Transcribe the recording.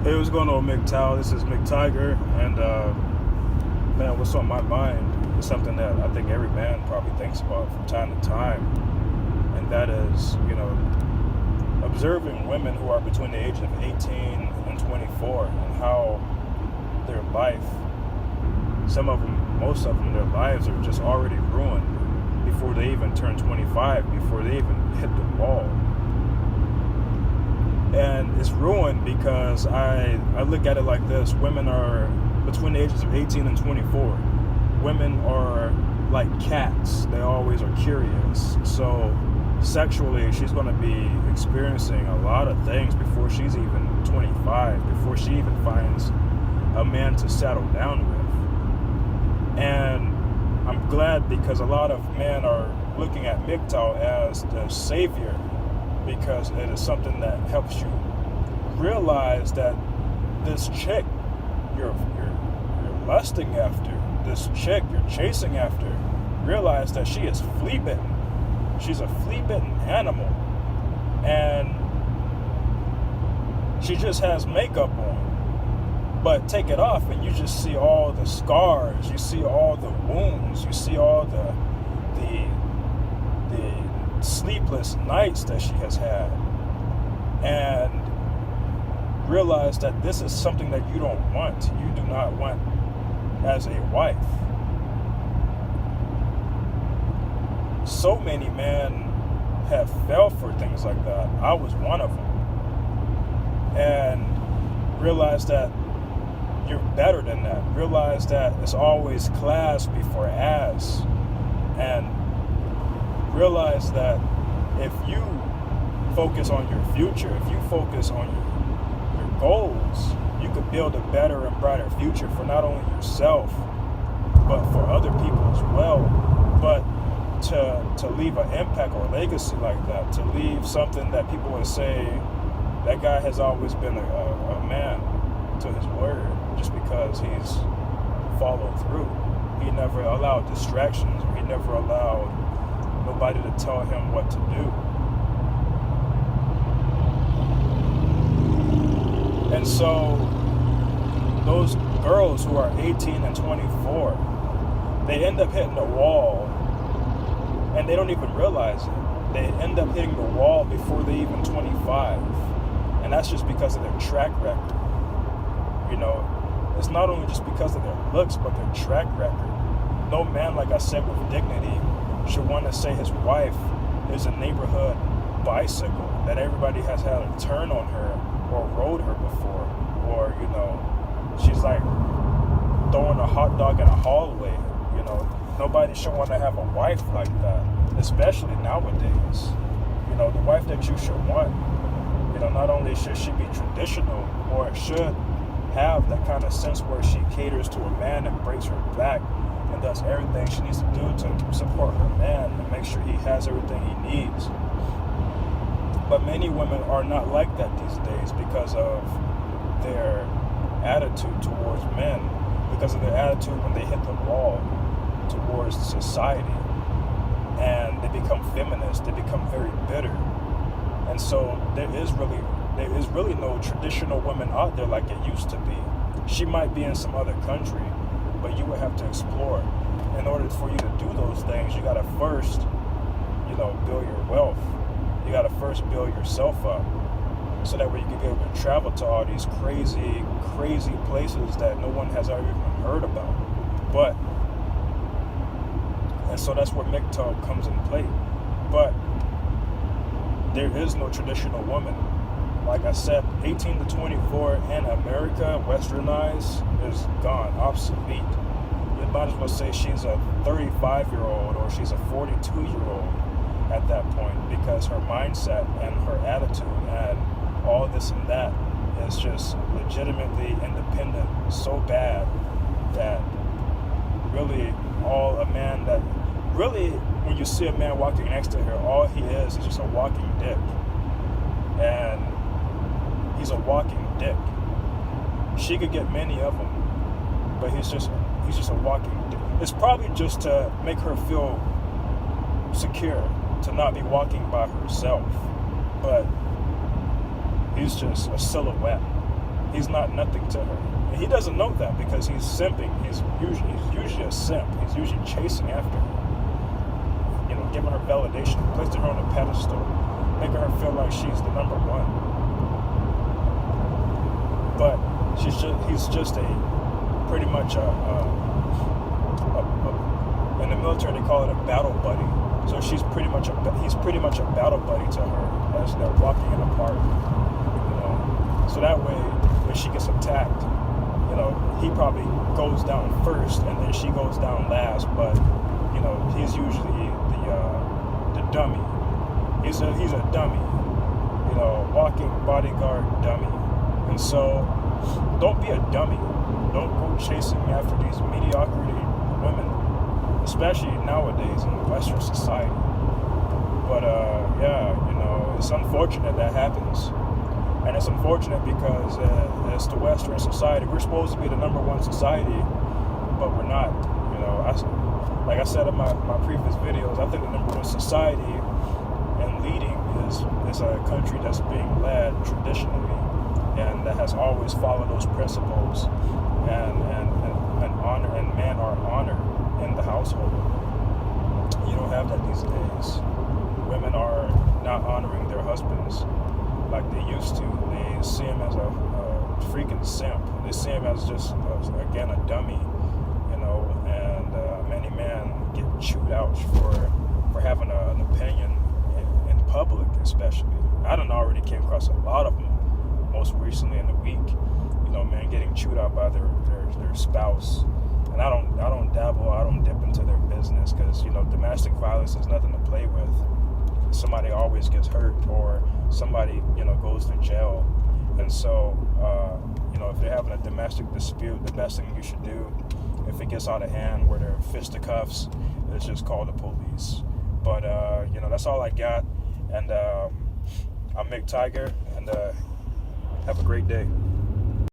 Hey, what's going on, MGTOW? This is McTiger, and man, what's on my mind is something that I think every man probably thinks about from time to time, and that is, observing women who are between the ages of 18 and 24, and how their life, most of them, their lives are just already ruined before they even turn 25, before they even hit the wall. And it's ruined because I look at it like this. Women are between the ages of 18 and 24. Women are like cats. They always are curious. So sexually, she's going to be experiencing a lot of things before she's even 25, before she even finds a man to settle down with. And I'm glad because a lot of men are looking at MGTOW as the savior, because it is something that helps you realize that this chick you're lusting after, this chick you're chasing after, realize that she is flea bitten. She's a flea bitten animal, and she just has makeup on. But take it off and you just see all the scars, you see all the wounds, you see all the sleepless nights that she has had, and realize that this is something that you don't want. You do not want as a wife. So many men have fell for things like that. I was one of them. And realize that you're better than that. Realize that it's always class before ass. And realize that if you focus on your future, if you focus on your goals, you could build a better and brighter future for not only yourself, but for other people as well. But to leave an impact or a legacy like that, to leave something that people would say, that guy has always been a man to his word, just because he's followed through. He never allowed distractions, or he never allowed nobody to tell him what to do. And so those girls who are 18 and 24, they end up hitting the wall, and they don't even realize it. They end up hitting the wall before they even 25. And that's just because of their track record. It's not only just because of their looks, but their track record. No man, like I said, with dignity should want to say his wife is a neighborhood bicycle that everybody has had a turn on her or rode her before, or she's like throwing a hot dog in a hallway. Nobody should want to have a wife like that, especially nowadays. The wife that you should want, not only should she be traditional, or should have that kind of sense where she caters to a man and breaks her back and does everything she needs to do to support her man and make sure he has everything he needs. But many women are not like that these days because of their attitude towards men, because of their attitude when they hit the wall towards society, and they become feminist, they become very bitter. And so there is really no traditional woman out there like it used to be. She might be in some other country, but you would have to explore. In order for you to do those things, you gotta first, build your wealth. You gotta first build yourself up, so that way you can be able to travel to all these crazy, crazy places that no one has ever even heard about. And so that's where MGTOW comes in play. But there is no traditional woman. Like I said, 18 to 24 in America, westernized, is gone, obsolete. You might as well say she's a 35-year-old or she's a 42-year-old at that point, because her mindset and her attitude and all this and that is just legitimately independent so bad that really when you see a man walking next to her, all he is just a walking dick. And he's a walking dick. She could get many of them, but he's just a walking dick. It's probably just to make her feel secure, to not be walking by herself. But he's just a silhouette. He's not nothing to her. And he doesn't know that because he's simping. He's usually a simp. He's usually chasing after her. You know, giving her validation, placing her on a pedestal, making her feel like she's the number one. But he's just a pretty much in the military they call it a battle buddy. So he's pretty much a battle buddy to her as they're walking in the park. You know, so that way when she gets attacked, you know, he probably goes down first and then she goes down last. But you know, he's usually the dummy. He's a dummy. You know, walking bodyguard dummy. And so, don't be a dummy. Don't go chasing after these mediocrity women, especially nowadays in Western society. But yeah, you know, it's unfortunate that happens. And it's unfortunate because it's the Western society. We're supposed to be the number one society, but we're not. You know, like I said in my previous videos, I think the number one society and leading is a country that's being led traditionally and that has always followed those principles and honor, and men are honored in the household. You don't have that these days. Women are not honoring their husbands like they used to. They see him as a freaking simp. They see him as just again a dummy, you know. And many men get chewed out for having an opinion in public, especially. I done already came across a lot of them most recently in the week. You know, men getting chewed out by their spouse. And I don't dabble, I don't dip into their business because, you know, domestic violence is nothing to play with. Somebody always gets hurt or somebody, you know, goes to jail. And so, you know, if they're having a domestic dispute, the best thing you should do, if it gets out of hand where they're fisticuffs, is just call the police. But, you know, that's all I got. And I'm Mick Tiger, and have a great day.